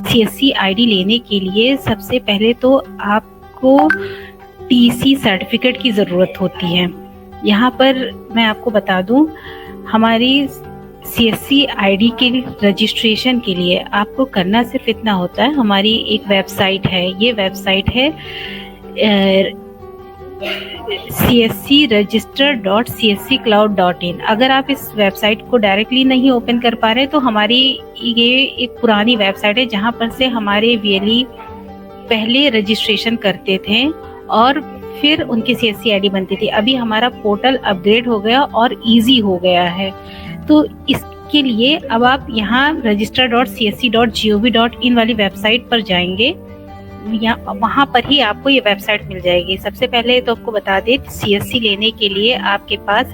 CSC ID लेने के लिए सबसे पहले तो आपको TC सर्टिफिकेट की ज़रूरत होती है। यहाँ पर मैं आपको बता दूँ, हमारी CSC आईडी के रजिस्ट्रेशन के लिए आपको करना सिर्फ इतना होता है, हमारी एक वेबसाइट है, ये वेबसाइट है cscregister.csccloud.in। अगर आप इस वेबसाइट को डायरेक्टली नहीं ओपन कर पा रहे तो हमारी ये एक पुरानी वेबसाइट है जहाँ पर से हमारे VLE पहले रजिस्ट्रेशन करते थे और फिर उनकी CSC आईडी बनती थी। अभी हमारा पोर्टल अपग्रेड हो गया और इजी हो गया है, तो इसके लिए अब आप यहाँ register.csc.gov.in वाली वेबसाइट पर जाएंगे, वहाँ पर ही आपको ये वेबसाइट मिल जाएगी। सबसे पहले तो आपको बता दें, CSC लेने के लिए आपके पास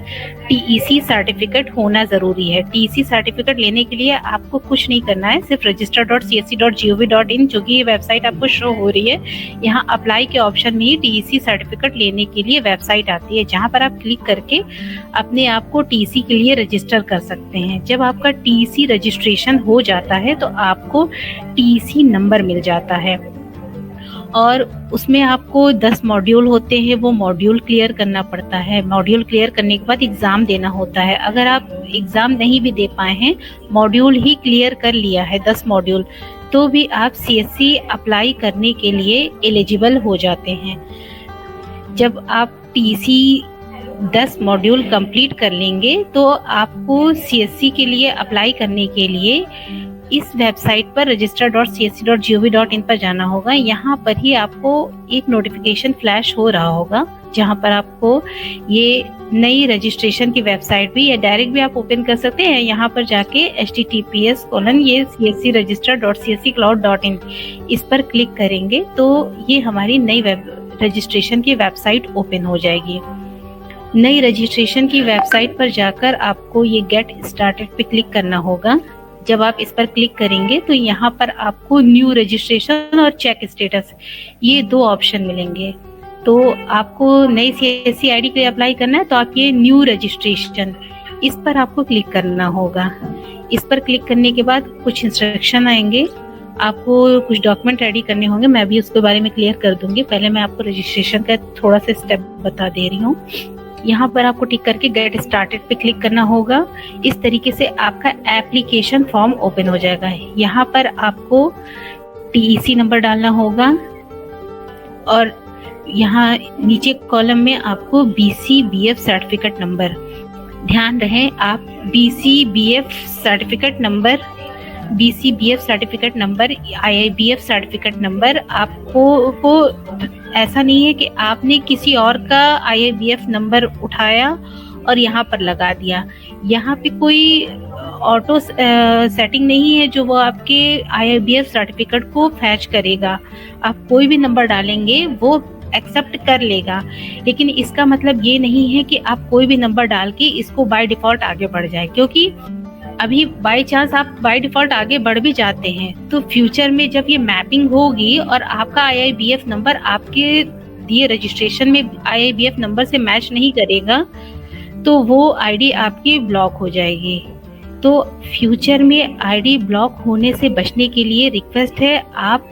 TEC सर्टिफिकेट होना ज़रूरी है। TEC सर्टिफिकेट लेने के लिए आपको कुछ नहीं करना है, सिर्फ register.csc.gov.in जो कि ये वेबसाइट आपको शो हो रही है, यहाँ अप्लाई के ऑप्शन में ही TEC सर्टिफिकेट लेने के लिए वेबसाइट आती है, जहाँ पर आप क्लिक करके अपने आप को TEC के लिए रजिस्टर कर सकते हैं। जब आपका TEC रजिस्ट्रेशन हो जाता है तो आपको TEC नंबर मिल जाता है और उसमें आपको 10 मॉड्यूल होते हैं, वो मॉड्यूल क्लियर करना पड़ता है। मॉड्यूल क्लियर करने के बाद एग्ज़ाम देना होता है। अगर आप एग्ज़ाम नहीं भी दे पाए हैं, मॉड्यूल ही क्लियर कर लिया है 10 मॉड्यूल, तो भी आप CSC अप्लाई करने के लिए एलिजिबल हो जाते हैं। जब आप TEC 10 मॉड्यूल कंप्लीट कर लेंगे तो आपको CSC के लिए अप्लाई करने के लिए इस वेबसाइट पर register.csc.gov.in पर जाना होगा। यहाँ पर ही आपको एक नोटिफिकेशन फ्लैश हो रहा होगा, जहाँ पर आपको ये नई रजिस्ट्रेशन की वेबसाइट भी या डायरेक्ट भी आप ओपन कर सकते हैं। यहाँ पर जाके https://cscregister.csccloud.in इस पर क्लिक करेंगे तो ये हमारी नई रजिस्ट्रेशन की वेबसाइट ओपन हो जाएगी। नई रजिस्ट्रेशन की वेबसाइट पर जाकर आपको ये गेट स्टार्टेड पे क्लिक करना होगा। जब आप इस पर क्लिक करेंगे तो यहाँ पर आपको न्यू रजिस्ट्रेशन और चेक स्टेटस, ये 2 ऑप्शन मिलेंगे। तो आपको नई CSC आईडी के लिए अप्लाई करना है तो आप ये न्यू रजिस्ट्रेशन, इस पर आपको क्लिक करना होगा। इस पर क्लिक करने के बाद कुछ इंस्ट्रक्शन आएंगे, आपको कुछ डॉक्यूमेंट रेडी करने होंगे, मैं भी उसके बारे में क्लियर कर दूंगी। पहले मैं आपको रजिस्ट्रेशन का थोड़ा सा स्टेप बता दे रही हूँ। यहाँ पर आपको टिक करके गेट स्टार्टेड पे क्लिक करना होगा। इस तरीके से आपका एप्लीकेशन फॉर्म ओपन हो जाएगा। यहाँ पर आपको TEC नंबर डालना होगा और यहाँ नीचे कॉलम में आपको BCBF सर्टिफिकेट नंबर, ध्यान रहे आप BCBF certificate number, IIBF certificate number, आपको ऐसा नहीं है कि आपने किसी और का IIBF नंबर उठाया और यहाँ पर लगा दिया। यहाँ पे कोई ऑटो सेटिंग नहीं है जो वो आपके IIBF सर्टिफिकेट को फैच करेगा। आप कोई भी नंबर डालेंगे वो एक्सेप्ट कर लेगा, लेकिन इसका मतलब ये नहीं है कि आप कोई भी नंबर डाल के इसको बाय डिफॉल्ट आगे बढ़ जाए, क्योंकि अभी बाय चांस आप बाय डिफॉल्ट आगे बढ़ भी जाते हैं तो फ्यूचर में जब ये मैपिंग होगी और आपका IIBF नंबर आपके दिए रजिस्ट्रेशन में IIBF नंबर से मैच नहीं करेगा तो वो आईडी आपकी ब्लॉक हो जाएगी। तो फ्यूचर में आईडी ब्लॉक होने से बचने के लिए रिक्वेस्ट है, आप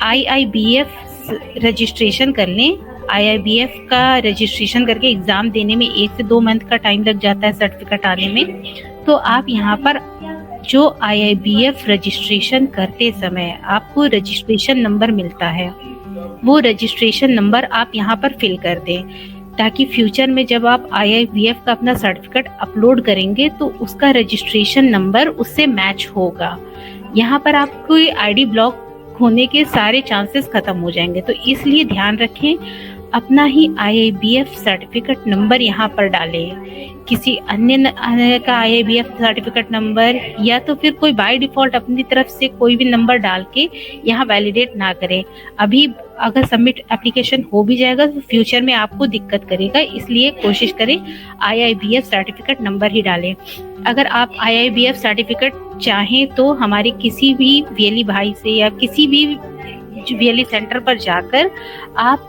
IIBF रजिस्ट्रेशन कर लें। IIBF का रजिस्ट्रेशन करके एग्जाम देने में 1 से 2 मंथ का टाइम लग जाता है सर्टिफिकेट आने में। तो आप यहाँ पर जो IIBF रजिस्ट्रेशन करते समय आपको रजिस्ट्रेशन नंबर मिलता है, वो रजिस्ट्रेशन नंबर आप यहाँ पर फिल कर दें, ताकि फ्यूचर में जब आप IIBF का अपना सर्टिफिकेट अपलोड करेंगे तो उसका रजिस्ट्रेशन नंबर उससे मैच होगा। यहाँ पर आपको आईडी ब्लॉक होने के सारे चांसेस खत्म हो जाएंगे। तो इसलिए ध्यान रखें, अपना ही IIBF सर्टिफिकेट नंबर यहाँ पर डालें। किसी अन्य का IIBF सर्टिफिकेट नंबर या तो फिर कोई बाय डिफॉल्ट अपनी तरफ से कोई भी नंबर डाल के यहाँ वैलिडेट ना करें। अभी अगर सबमिट एप्लीकेशन हो भी जाएगा तो फ्यूचर में आपको दिक्कत करेगा, इसलिए कोशिश करें IIBF सर्टिफिकेट नंबर ही डालें। अगर आप IIBF सर्टिफिकेट चाहें तो हमारे किसी भी VLE भाई से या किसी भी VLE सेंटर पर जाकर आप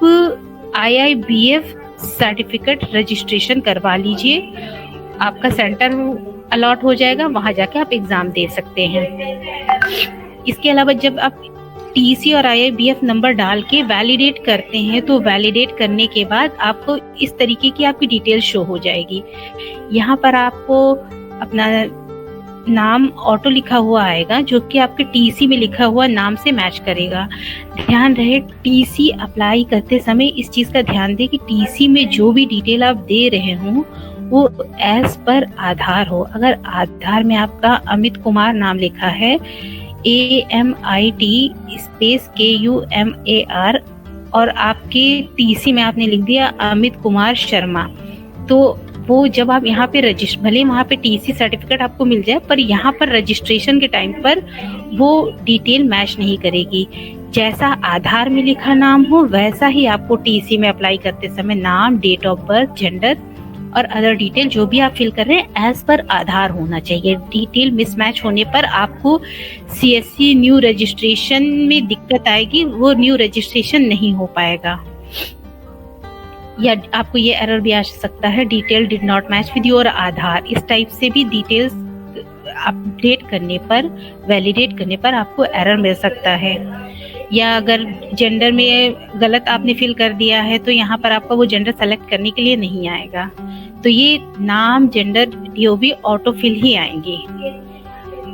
IIBF सर्टिफिकेट रजिस्ट्रेशन करवा लीजिए, आपका सेंटर अलॉट हो जाएगा, वहां जाके आप एग्जाम दे सकते हैं। इसके अलावा जब आप टीसी और आईआईबीएफ नंबर डाल के वैलिडेट करते हैं तो वैलिडेट करने के बाद आपको इस तरीके की आपकी डिटेल शो हो जाएगी। यहाँ पर आपको अपना नाम ऑटो लिखा हुआ आएगा जो कि आपके टीसी में लिखा हुआ नाम से मैच करेगा। ध्यान रहे टीसी अप्लाई करते समय इस चीज का ध्यान दें कि टीसी में जो भी डिटेल आप दे रहे हो वो एज पर आधार हो। अगर आधार में आपका अमित कुमार नाम लिखा है AMIT स्पेस KUMAR और आपके टीसी में आपने लिख दिया अमित कुमार शर्मा, तो वो जब आप यहाँ पे रजिस्टर, भले वहाँ पे टीसी सर्टिफिकेट आपको मिल जाए पर यहाँ पर रजिस्ट्रेशन के टाइम पर वो डिटेल मैच नहीं करेगी। जैसा आधार में लिखा नाम हो वैसा ही आपको टीसी में अप्लाई करते समय नाम, डेट ऑफ बर्थ, जेंडर और अदर डिटेल जो भी आप फिल कर रहे हैं एज पर आधार होना चाहिए। डिटेल मिसमैच होने पर आपको CSC न्यू रजिस्ट्रेशन में दिक्कत आएगी, वो न्यू रजिस्ट्रेशन नहीं हो पाएगा। या आपको ये एरर भी आ सकता है detail did not match with your Aadhaar. इस टाइप से भी डिटेल्स अपडेट करने पर, वैलिडेट करने पर आपको एरर मिल सकता है। या अगर जेंडर में गलत आपने फिल कर दिया है तो यहाँ पर आपका वो जेंडर सेलेक्ट करने के लिए नहीं आएगा। तो ये नाम, जेंडर, DOB ऑटो फिल ही आएंगे।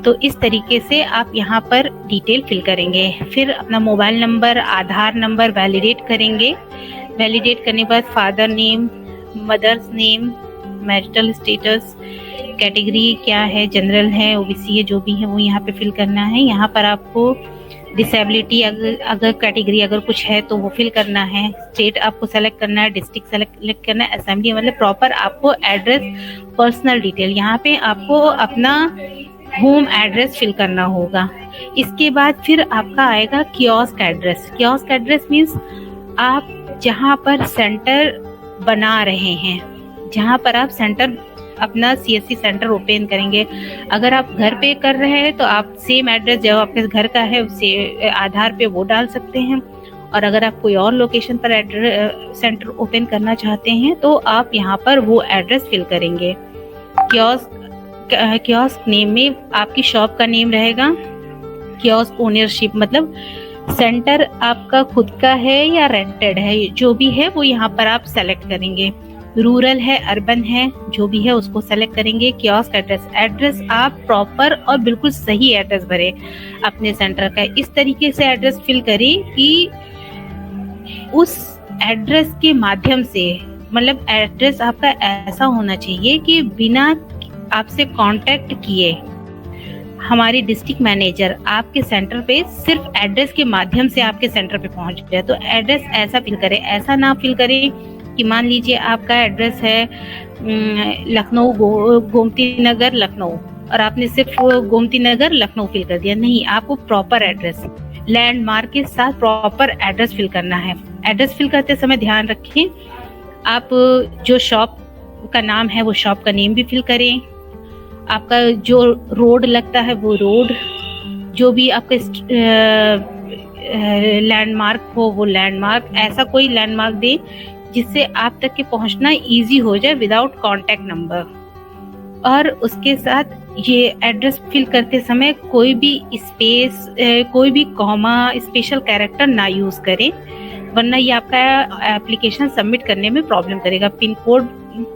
तो इस तरीके से आप यहाँ पर डिटेल फिल करेंगे। फिर अपना mobile number, Aadhaar number validate करेंगे। वैलिडेट करने के बाद father name, mother's name, marital status, category क्या है, जनरल है, OBC है, जो भी है वो यहाँ पे फिल करना है। यहाँ पर आपको डिसेबिलिटी अगर कैटेगरी अगर कुछ है तो वो फिल करना है। स्टेट आपको सेलेक्ट करना है, डिस्ट्रिक्ट सेलेक्ट करना है, असेंबली मतलब प्रॉपर आपको एड्रेस, पर्सनल डिटेल, यहाँ पे आपको अपना होम एड्रेस फिल करना होगा। इसके बाद फिर आपका आएगा kiosk address. Kiosk address means आप जहाँ पर सेंटर बना रहे हैं, जहाँ पर आप सेंटर अपना CSC सेंटर ओपन करेंगे। अगर आप घर पे कर रहे हैं तो आप सेम एड्रेस जो आपके घर का है उससे आधार पे वो डाल सकते हैं, और अगर आप कोई और लोकेशन पर सेंटर ओपन करना चाहते हैं तो आप यहाँ पर वो एड्रेस फिल करेंगे। कियोस्क नेम में आपकी शॉप का नेम रहेगा। कियोस्क ओनरशिप मतलब सेंटर आपका खुद का है या रेंटेड है, जो भी है वो यहाँ पर आप सेलेक्ट करेंगे। रूरल है, अर्बन है, जो भी है उसको सेलेक्ट करेंगे। कियोस्क एड्रेस आप प्रॉपर और बिल्कुल सही एड्रेस भरे अपने सेंटर का। इस तरीके से एड्रेस फिल करें कि उस एड्रेस के माध्यम से, मतलब एड्रेस आपका ऐसा होना चाहिए कि बिना आपसे कांटेक्ट किए हमारे डिस्ट्रिक्ट मैनेजर आपके सेंटर पे सिर्फ एड्रेस के माध्यम से आपके सेंटर पे पहुंच जाए। तो एड्रेस ऐसा फिल करें, ऐसा ना फिल करें कि मान लीजिए आपका एड्रेस है लखनऊ, गोमती नगर लखनऊ, और आपने सिर्फ गोमती नगर लखनऊ फिल कर दिया। नहीं, आपको प्रॉपर एड्रेस, लैंडमार्क के साथ प्रॉपर एड्रेस फिल करना है। एड्रेस फिल करते समय ध्यान रखें आप जो शॉप का नाम है वो शॉप का नेम भी फिल करें। आपका जो रोड लगता है वो रोड, जो भी आपका लैंडमार्क हो वो लैंडमार्क, ऐसा कोई लैंडमार्क दें जिससे आप तक के पहुंचना इजी हो जाए विदाउट कांटेक्ट नंबर। और उसके साथ ये एड्रेस फिल करते समय कोई भी स्पेस, कोई भी कॉमा, स्पेशल कैरेक्टर ना यूज करें, वरना ये आपका एप्लीकेशन सबमिट करने में प्रॉब्लम करेगा। पिन कोड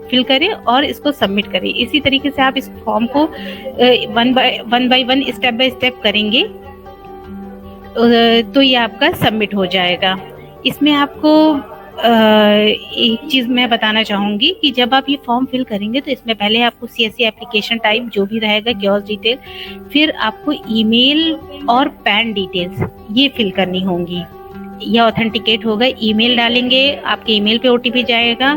फिल करें और इसको सबमिट करें। इसी तरीके से आप इस फॉर्म को one by one, step by step करेंगे तो ये आपका सबमिट हो जाएगा। इसमें आपको एक चीज मैं बताना चाहूंगी कि जब आप ये फॉर्म फिल करेंगे तो इसमें पहले आपको CSC एप्लीकेशन टाइप जो भी रहेगा, कियोस्क डिटेल, फिर आपको ईमेल और पैन डिटेल्स ये फिल करनी होंगी। यह ऑथेंटिकेट होगा, ईमेल डालेंगे, आपके ईमेल पे OTP जाएगा,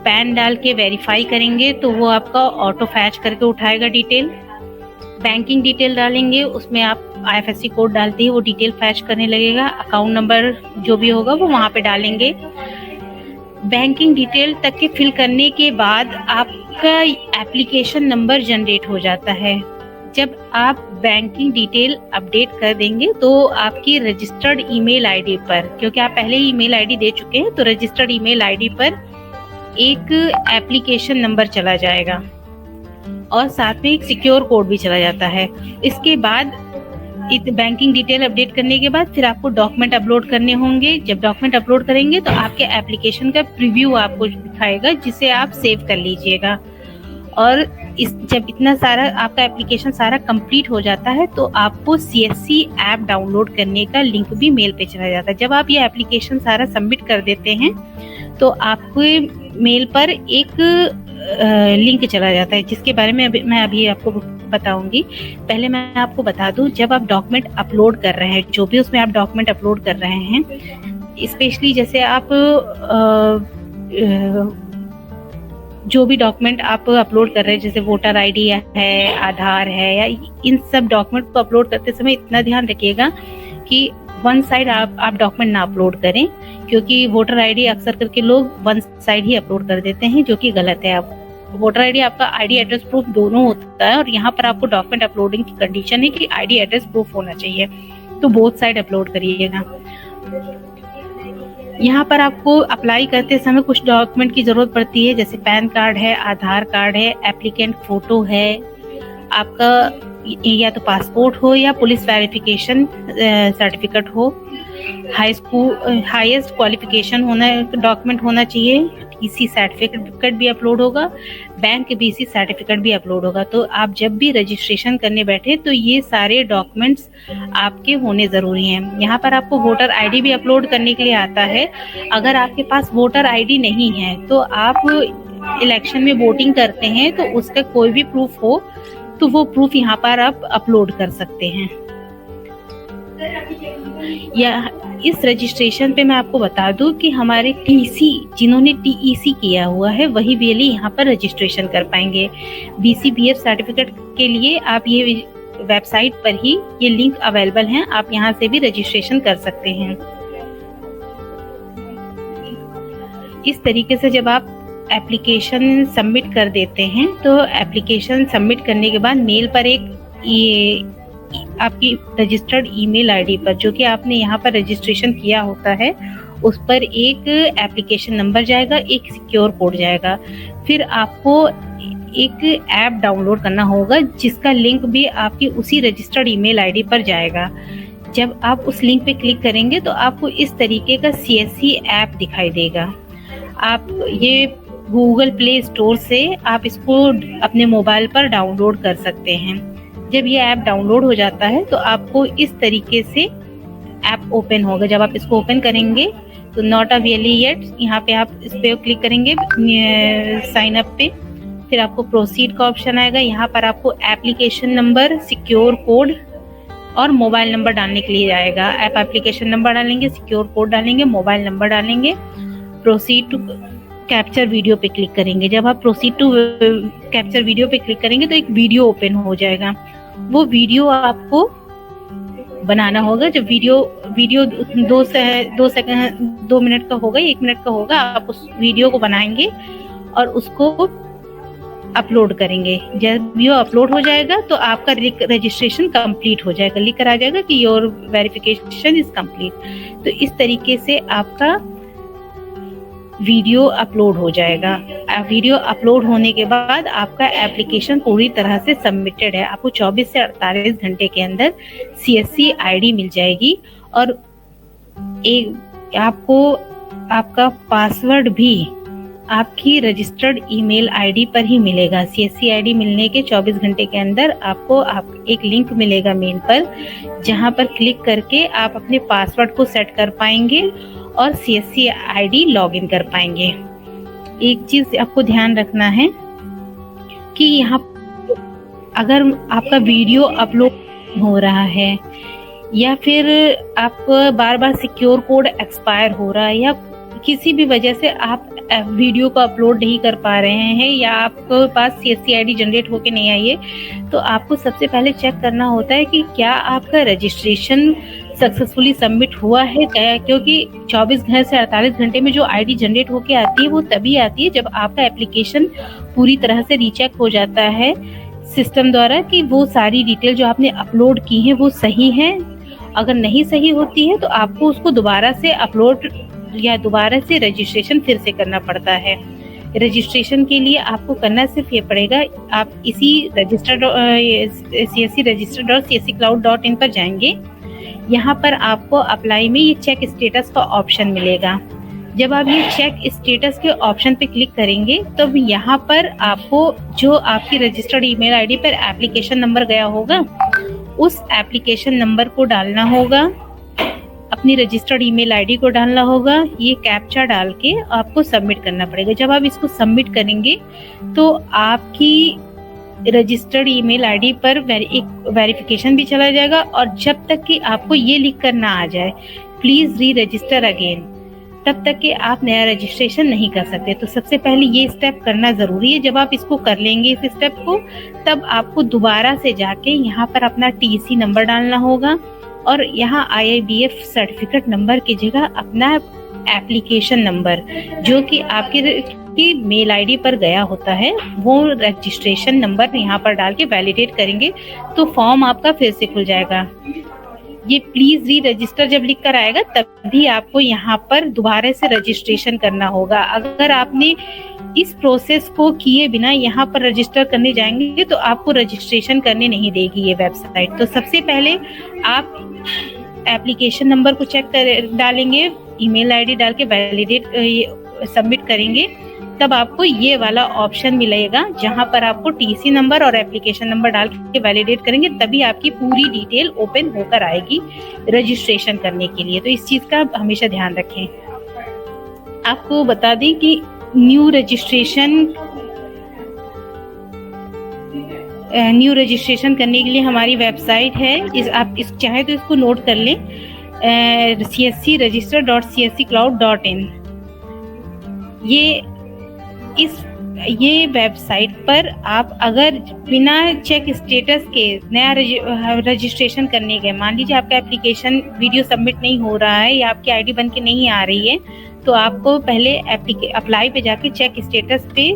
पैन डाल के वेरीफाई करेंगे तो वो आपका ऑटो फैच करके उठाएगा डिटेल। बैंकिंग डिटेल डालेंगे, उसमें आप IFSC कोड डालते ही वो डिटेल फैच करने लगेगा। अकाउंट नंबर जो भी होगा वो वहाँ पे डालेंगे। बैंकिंग डिटेल तक के फिल करने के बाद आपका एप्लीकेशन नंबर जनरेट हो जाता है। जब आप बैंकिंग डिटेल अपडेट कर देंगे तो आपकी रजिस्टर्ड ईमेल आईडी पर, क्योंकि आप पहले ही ईमेल आईडी दे चुके हैं, तो रजिस्टर्ड ईमेल आईडी पर एक एप्लीकेशन नंबर चला जाएगा और साथ में एक सिक्योर कोड भी चला जाता है। इसके बाद बैंकिंग डिटेल अपडेट करने के बाद फिर आपको डॉक्यूमेंट अपलोड करने होंगे। जब डॉक्यूमेंट अपलोड करेंगे तो आपके एप्लीकेशन का प्रीव्यू आपको दिखाएगा, जिसे आप सेव कर लीजिएगा। और जब इतना सारा आपका एप्लीकेशन सारा कंप्लीट हो जाता है तो आपको CSC ऐप डाउनलोड करने का लिंक भी मेल पे चला जाता है। जब आप ये एप्लीकेशन सारा सबमिट कर देते हैं तो आपके मेल पर एक लिंक चला जाता है, जिसके बारे में मैं अभी आपको बताऊंगी। पहले मैं आपको बता दूं, जब आप डॉक्यूमेंट अपलोड कर रहे हैं, जो भी उसमें आप डॉक्यूमेंट अपलोड कर रहे हैं, स्पेशली जैसे आप जो भी डॉक्यूमेंट आप अपलोड कर रहे हैं, जैसे वोटर ID है, आधार है, या इन सब डॉक्यूमेंट को अपलोड करते समय इतना ध्यान रखिएगा कि वन साइड आप डॉक्यूमेंट ना अपलोड करें, क्योंकि वोटर ID अक्सर करके लोग वन साइड ही अपलोड कर देते हैं, जो कि गलत है। वोटर ID आपका ID एड्रेस प्रूफ दोनों होता है, और यहाँ पर आपको डॉक्यूमेंट अपलोडिंग की कंडीशन है कि ID एड्रेस प्रूफ होना चाहिए, तो बोथ साइड अपलोड करिएगा। यहाँ पर आपको अप्लाई करते समय कुछ डॉक्यूमेंट की जरूरत पड़ती है, जैसे पैन कार्ड है, आधार कार्ड है, एप्लीकेंट फोटो है, आपका या तो पासपोर्ट हो या पुलिस वेरिफिकेशन सर्टिफिकेट हो, हाईएस्ट क्वालिफिकेशन होना डॉक्यूमेंट होना चाहिए, TC सर्टिफिकेट भी अपलोड होगा, बैंक BC सर्टिफिकेट भी अपलोड होगा। तो आप जब भी रजिस्ट्रेशन करने बैठे तो ये सारे डॉक्यूमेंट्स आपके होने जरूरी हैं। यहाँ पर आपको वोटर ID भी अपलोड करने के लिए आता है। अगर आपके पास वोटर ID नहीं है तो आप इलेक्शन में वोटिंग करते हैं तो उसका कोई भी प्रूफ हो तो वो प्रूफ यहाँ पर आप अपलोड कर सकते हैं। या इस रजिस्ट्रेशन पे मैं आपको बता दूं कि हमारे TC जिन्होंने TEC किया हुआ है वही भी यहाँ पर रजिस्ट्रेशन कर पाएंगे। BCBF सर्टिफिकेट के लिए आप ये वेबसाइट पर ही ये लिंक अवेलेबल हैं, आप यहाँ से भी रजिस्ट्रेशन कर सकते हैं। इस तरीके से जब आप एप्लीकेशन सबमिट कर देते हैं तो एप्लीकेशन सबमिट करने के बाद मेल पर एक आपकी रजिस्टर्ड ईमेल ID पर, जो कि आपने यहाँ पर रजिस्ट्रेशन किया होता है, उस पर एक एप्लीकेशन नंबर जाएगा, एक सिक्योर कोड जाएगा। फिर आपको एक ऐप डाउनलोड करना होगा जिसका लिंक भी आपकी उसी रजिस्टर्ड ईमेल ID पर जाएगा। जब आप उस लिंक पे क्लिक करेंगे तो आपको इस तरीके का CSC ऐप दिखाई देगा। आप ये गूगल प्ले स्टोर से आप इसको अपने मोबाइल पर डाउनलोड कर सकते हैं। जब ये ऐप डाउनलोड हो जाता है तो आपको इस तरीके से ऐप ओपन होगा। जब आप इसको ओपन करेंगे तो नॉट अवेलेबल येट, यहाँ पे आप इस पे क्लिक करेंगे साइन अप पे, फिर आपको प्रोसीड का ऑप्शन आएगा। यहाँ पर आपको एप्लीकेशन नंबर, सिक्योर कोड और मोबाइल नंबर डालने के लिए आएगा। आप एप्लीकेशन नंबर डालेंगे, सिक्योर कोड डालेंगे, मोबाइल नंबर डालेंगे, प्रोसीड टू कैप्चर वीडियो पे क्लिक करेंगे। जब आप प्रोसीड टू कैप्चर वीडियो पे क्लिक करेंगे तो एक वीडियो ओपन हो जाएगा। वो वीडियो आपको बनाना होगा। जब वीडियो 2 मिनट का होगा, 1 मिनट का होगा, आप उस वीडियो को बनाएंगे और उसको अपलोड करेंगे। जब ये अपलोड हो जाएगा तो आपका रजिस्ट्रेशन कंप्लीट हो जाएगा, लिख कर आ जाएगा कि योर वेरिफिकेशन इज कंप्लीट। तो इस तरीके से आपका वीडियो अपलोड हो जाएगा। वीडियो अपलोड होने के बाद आपका एप्लीकेशन पूरी तरह से सबमिटेड है। आपको 24 से 48 घंटे के अंदर CSC ID मिल जाएगी और आपको आपका पासवर्ड भी आपकी रजिस्टर्ड ईमेल ID पर ही मिलेगा। CSC ID मिलने के 24 घंटे के अंदर आपको एक लिंक मिलेगा मेल पर, जहां पर क्लिक करके आप अपने पासवर्ड को सेट कर पाएंगे और CSC ID लॉगिन कर पाएंगे। एक चीज आपको ध्यान रखना है कि यहाँ अगर आपका वीडियो अपलोड हो रहा है या फिर आप बार बार सिक्योर कोड एक्सपायर हो रहा है या किसी भी वजह से आप वीडियो को अपलोड नहीं कर पा रहे हैं या आपके पास CSC ID जनरेट होके नहीं आई है, तो आपको सबसे पहले चेक करना होता है कि क्या आपका रजिस्ट्रेशन सक्सेसफुली सबमिट हुआ है। क्योंकि 24 से 48 घंटे में जो ID जनरेट होके आती है वो तभी आती है जब आपका एप्लीकेशन पूरी तरह से रीचेक हो जाता है सिस्टम द्वारा कि वो सारी डिटेल जो आपने अपलोड की है वो सही है। अगर नहीं सही होती है तो आपको उसको दोबारा से अपलोड या दोबारा से रजिस्ट्रेशन फिर से करना पड़ता है। रजिस्ट्रेशन के लिए आपको करना सिर्फ ये पड़ेगा, आप इसी cscregister.csccloud.in पर जाएंगे। यहाँ पर आपको अप्लाई में ये चेक स्टेटस का ऑप्शन मिलेगा। जब आप ये चेक स्टेटस के ऑप्शन पे क्लिक करेंगे तब यहाँ पर आपको जो आपकी रजिस्टर्ड ईमेल आईडी पर एप्लीकेशन नंबर गया होगा उस एप्लीकेशन नंबर को डालना होगा, अपनी रजिस्टर्ड ईमेल आईडी को डालना होगा, ये कैप्चा डाल के आपको सबमिट करना पड़ेगा। जब आप इसको सबमिट करेंगे तो आपकी रजिस्टर्ड ईमेल आईडी पर एक वेरिफिकेशन भी चला जाएगा, और जब तक कि आपको ये लिख कर ना आ जाए प्लीज री रजिस्टर अगेन, तब तक कि आप नया रजिस्ट्रेशन नहीं कर सकते। तो सबसे पहले ये स्टेप करना ज़रूरी है। जब आप इसको कर लेंगे इस स्टेप को, तब आपको दोबारा से जाके यहाँ पर अपना TC नंबर डालना होगा, और यहाँ IIBF सर्टिफिकेट नंबर की जगह अपना एप्लीकेशन नंबर जो कि आपकी मेल आईडी पर गया होता है वो रजिस्ट्रेशन नंबर यहाँ पर डाल के वैलिडेट करेंगे तो फॉर्म आपका फिर से खुल जाएगा। ये प्लीज री रजिस्टर जब लिख कर आएगा तभी आपको यहाँ पर दोबारा से रजिस्ट्रेशन करना होगा। अगर आपने इस प्रोसेस को किए बिना यहाँ पर रजिस्टर करने जाएंगे तो आपको रजिस्ट्रेशन करने नहीं देगी ये वेबसाइट। तो सबसे पहले आप एप्लीकेशन नंबर को चेक कर डालेंगे, ईमेल आईडी डाल के वैलिडेट सबमिट करेंगे, तब आपको ये वाला ऑप्शन मिलेगा जहां पर आपको TC नंबर और एप्लीकेशन नंबर डाल के वैलिडेट करेंगे, तभी आपकी पूरी डिटेल ओपन होकर आएगी रजिस्ट्रेशन करने के लिए। तो इस चीज का हमेशा ध्यान रखें। आपको बता दें कि न्यू रजिस्ट्रेशन करने के लिए हमारी वेबसाइट है, आप इस चाहे तो इसको नोट कर लें, cscregister.csccloud.in। ये वेबसाइट पर आप अगर बिना चेक स्टेटस के नया रजिस्ट्रेशन करने गए, मान लीजिए आपका एप्लीकेशन वीडियो सबमिट नहीं हो रहा है या आपकी आईडी बन के नहीं आ रही है, तो आपको पहले अप्लाई पे जाके चेक स्टेटस पे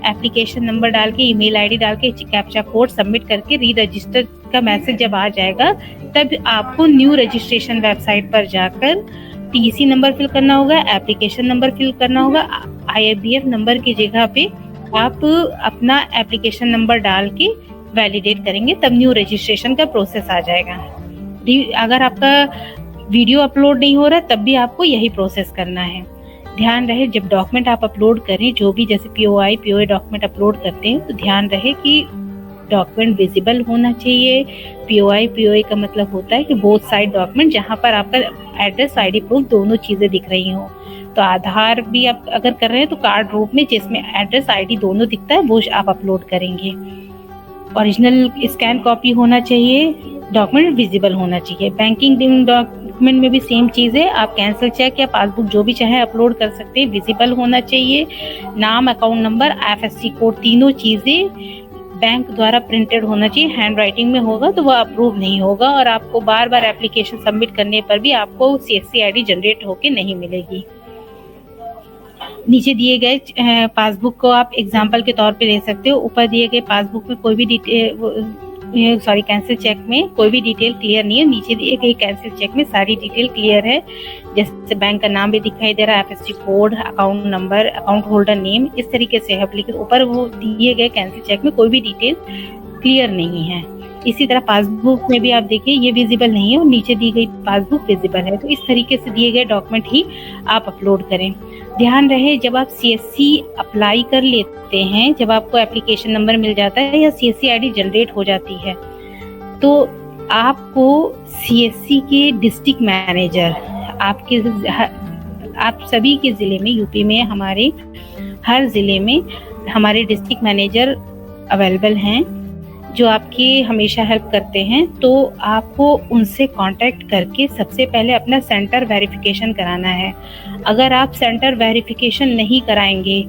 एप्लीकेशन नंबर डाल के ईमेल आईडी डाल के कैप्चा कोड सबमिट करके री रजिस्टर का मैसेज जब आ जाएगा तब आपको न्यू रजिस्ट्रेशन वेबसाइट पर जाकर TC नंबर फिल करना होगा, एप्लीकेशन नंबर फिल करना होगा, IIBF नंबर की जगह पे आप अपना एप्लीकेशन नंबर डाल के वैलिडेट करेंगे, तब न्यू रजिस्ट्रेशन का प्रोसेस आ जाएगा। अगर आपका वीडियो अपलोड नहीं हो रहा तब भी आपको यही प्रोसेस करना है। ध्यान रहे जब डॉक्यूमेंट आप अपलोड करें, जो भी जैसे POA डॉक्यूमेंट अपलोड करते हैं, तो ध्यान रहे कि डॉक्यूमेंट विजिबल होना चाहिए। POA का मतलब होता है कि बोथ साइड डॉक्यूमेंट, जहाँ पर आपका एड्रेस ID प्रूफ दोनों चीजें दिख रही हों। तो आधार भी आप अगर कर रहे हैं तो कार्ड रूप में जिसमें एड्रेस ID दोनों दिखता है वो आप अपलोड करेंगे। ओरिजिनल स्कैन कॉपी होना चाहिए, डॉक्यूमेंट विजिबल होना चाहिए। बैंकिंग डॉक्यूमेंट में भी सेम चीज़ है, आप कैंसिल चेक या पासबुक जो भी चाहे अपलोड कर सकते हैं, विजिबल होना चाहिए। नाम, अकाउंट नंबर, FSC कोड, तीनों चीज़ें बैंक द्वारा प्रिंटेड होना चाहिए। हैंड राइटिंग में होगा तो वह अप्रूव नहीं होगा, और आपको बार बार एप्लीकेशन सबमिट करने पर भी आपको CSC ID जनरेट होके नहीं मिलेगी। नीचे दिए गए पासबुक को आप एग्जाम्पल के तौर पे ले सकते हो। ऊपर दिए गए पासबुक में कोई भी कैंसिल चेक में कोई भी डिटेल क्लियर नहीं है, नीचे दिए गए कैंसिल चेक में सारी डिटेल क्लियर है। जैसे बैंक का नाम भी दिखाई दे रहा है, FSC code, account number, account holder name, इस तरीके से है। लेकिन ऊपर वो दिए गए कैंसिल चेक में कोई भी डिटेल क्लियर नहीं है। इसी तरह पासबुक में भी आप देखिए ये विजिबल नहीं है और नीचे दी गई पासबुक विजिबल है। तो इस तरीके से दिए गए डॉक्यूमेंट ही आप अपलोड करें। ध्यान रहे जब आप CSC अप्लाई कर लेते हैं, जब आपको एप्लीकेशन नंबर मिल जाता है या CSC ID जनरेट हो जाती है, तो आपको CSC के डिस्ट्रिक्ट मैनेजर आप सभी के ज़िले में, यूपी में हमारे हर ज़िले में हमारे डिस्ट्रिक्ट मैनेजर अवेलेबल हैं जो आपकी हमेशा हेल्प करते हैं। तो आपको उनसे कांटेक्ट करके सबसे पहले अपना सेंटर वेरिफिकेशन कराना है। अगर आप सेंटर वेरिफिकेशन नहीं कराएंगे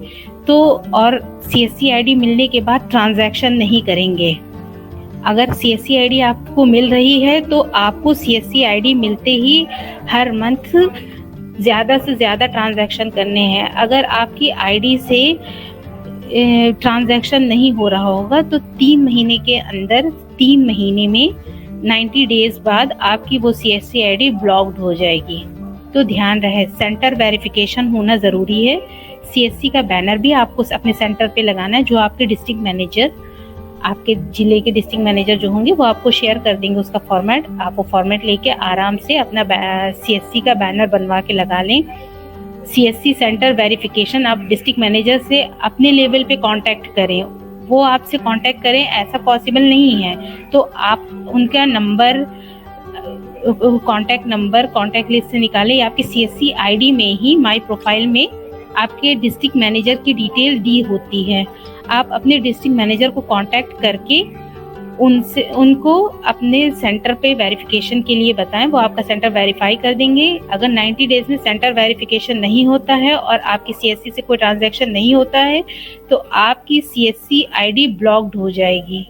तो और CSC ID मिलने के बाद ट्रांजैक्शन नहीं करेंगे, अगर CSC ID आपको मिल रही है तो आपको CSC ID मिलते ही हर मंथ ज़्यादा से ज़्यादा ट्रांजैक्शन करने हैं। अगर आपकी ID से ट्रांजैक्शन नहीं हो रहा होगा तो 3 महीने के अंदर, 3 महीने में 90 डेज बाद आपकी वो CSC ID ब्लॉक्ड हो जाएगी। तो ध्यान रहे सेंटर वेरिफिकेशन होना ज़रूरी है। सीएससी का बैनर भी आपको अपने सेंटर पे लगाना है, जो आपके डिस्ट्रिक्ट मैनेजर, आपके जिले के डिस्ट्रिक्ट मैनेजर जो होंगे वो आपको शेयर कर देंगे उसका फॉर्मेट। आप वो फॉर्मेट लेके आराम से अपना सीएससी का बैनर बनवा के लगा लें। सीएससी सेंटर वेरिफिकेशन आप डिस्ट्रिक्ट मैनेजर से अपने लेवल पे कांटेक्ट करें, वो आपसे कांटेक्ट करें ऐसा पॉसिबल नहीं है, तो आप उनका number, contact number contact list से निकालें, या आपकी सीएससी आईडी में ही माई प्रोफाइल में आपके डिस्ट्रिक्ट मैनेजर की डिटेल दी होती है। आप अपने डिस्ट्रिक्ट मैनेजर को कांटेक्ट करके उनको अपने सेंटर पे वेरिफिकेशन के लिए बताएं, वो आपका सेंटर वेरीफाई कर देंगे। अगर 90 डेज में सेंटर वेरिफिकेशन नहीं होता है और आपकी सीएससी से कोई ट्रांजैक्शन नहीं होता है तो आपकी सीएससी आईडी ब्लॉक्ड हो जाएगी,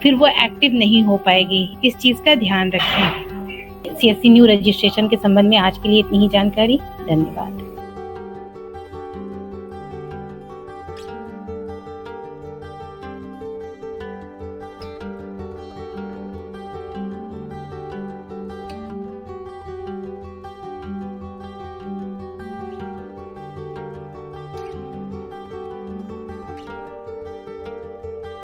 फिर वो एक्टिव नहीं हो पाएगी। इस चीज़ का ध्यान रखें। सीएससी न्यू रजिस्ट्रेशन के संबंध में आज के लिए इतनी ही जानकारी। धन्यवाद।